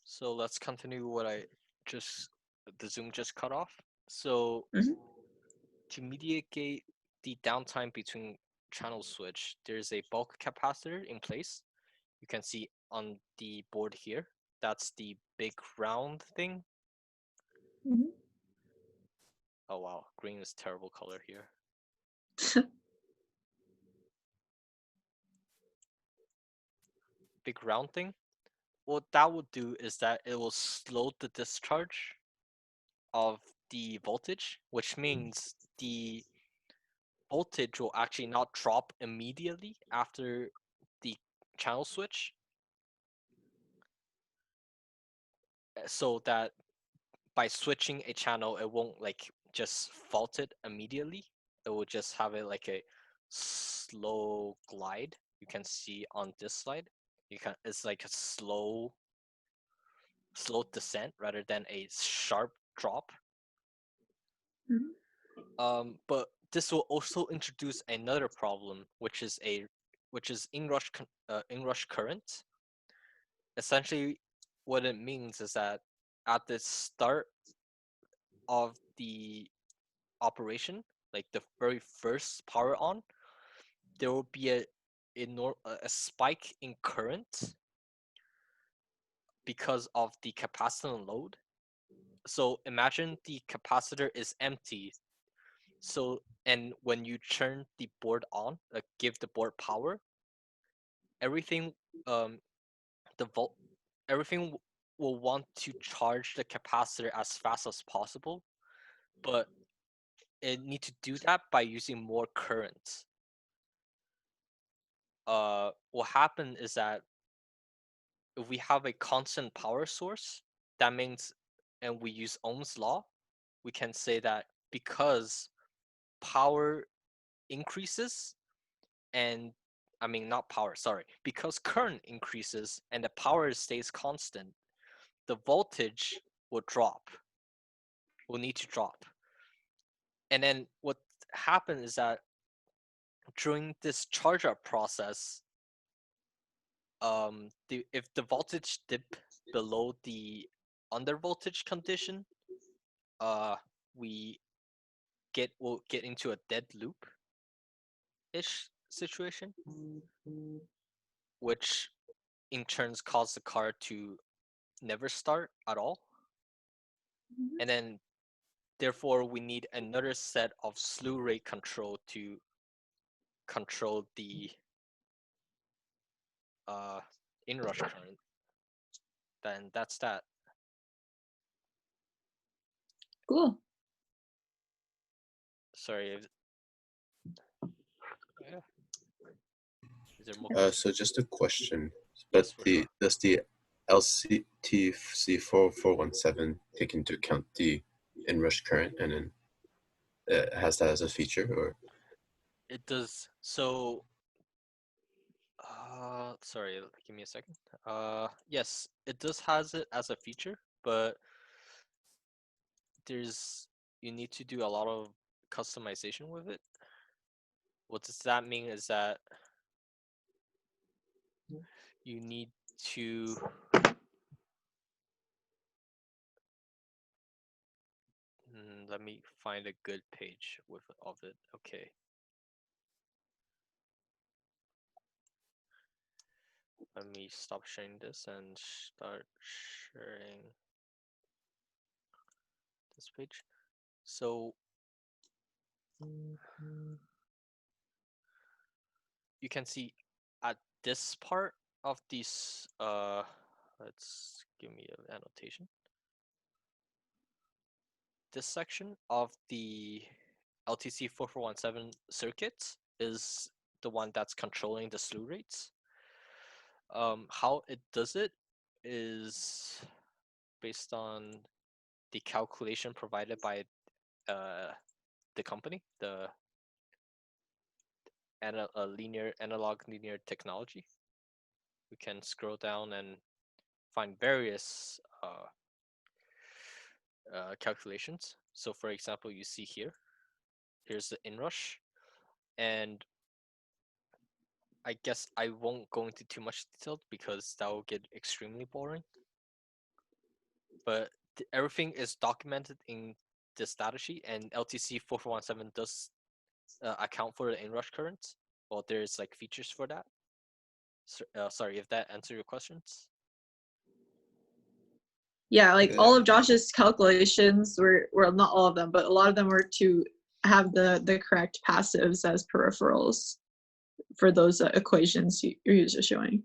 So let's continue what the Zoom just cut off. So Mhm. to mitigate the downtime between channel switch, there's a bulk capacitor in place. You can see on the board here. That's the big round thing. Mhm. Oh wow, green is terrible color here. Big round thing. What that will do is that it will slow the discharge of the voltage, which means the voltage will actually not drop immediately after the channel switch, so that by switching a channel it won't like just fault it immediately. It will just have it like a slow glide. You can see on this slide, it's like a slow descent rather than a sharp drop. Mhm. But this will also introduce another problem, which is inrush current. Essentially, what it means is that at the start of the operation, like the very first power on, there will be a spike in current because of the capacitor load. So imagine the capacitor is empty. So and when you turn the board on, give the board power, everything um the volt everything will want to charge the capacitor as fast as possible, but it need to do that by using more current. What happened is that if we have a constant power source, that means, and we use Ohm's law, we can say that because power increases and I mean not power, sorry, because current increases and the power stays constant, the voltage will drop, will need to drop. And then what happened is that during this charge up process, if the voltage dip below the under voltage condition, uh, we will get into a dead loop ish situation, which in turns cause the car to never start at all. And then therefore we need another set of slew rate control to control the uh inrush current. Then that's that. Cool. Sorry, yeah. Is there more So questions? just a question, but Yes, for sure. does the LCT4417 take into account the inrush current and then has that as a feature, or? It does. So, sorry, give me a second. Yes, it does has it as a feature, but there's you need to do a lot of customization with it. What does that mean is that you need to let me find a good page with of it. Okay. Let me stop sharing this and start sharing this page. So you can see at this part of these let's give me an annotation. This section of the LTC 4417 circuit is the one that's controlling the slew rates. How it does it is based on the calculation provided by uh, the company, the linear analog linear technology. We can scroll down and find various calculations. So, for example, you see here's the inrush, and I guess I won't go into too much detail because that will get extremely boring. but everything is documented in this data sheet, and LTC 4417 does account for the inrush currents. Well, there's like features for that. Sorry if that answered your questions. Yeah, like all of Josh's calculations were, well, not all of them, but a lot of them were to have the correct passives as peripherals for those equations he was just showing.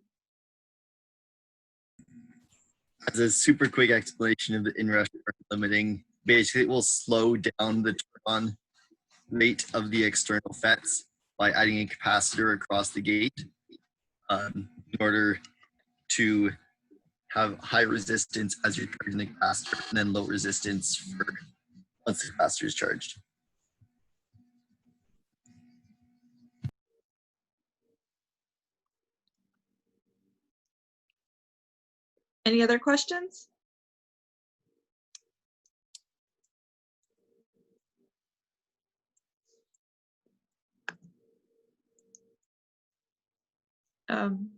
As a super quick explanation of the inrush limiting, basically it will slow down the turn-on rate of the external FETs by adding a capacitor across the gate in order to have high resistance as you're charging the capacitor, and then low resistance for once the capacitor is charged. Any other questions?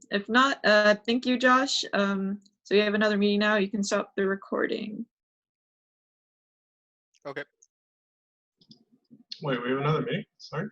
If not, thank you, Josh. So we have another meeting now. You can stop the recording. Okay. Wait, we have another meeting? Sorry.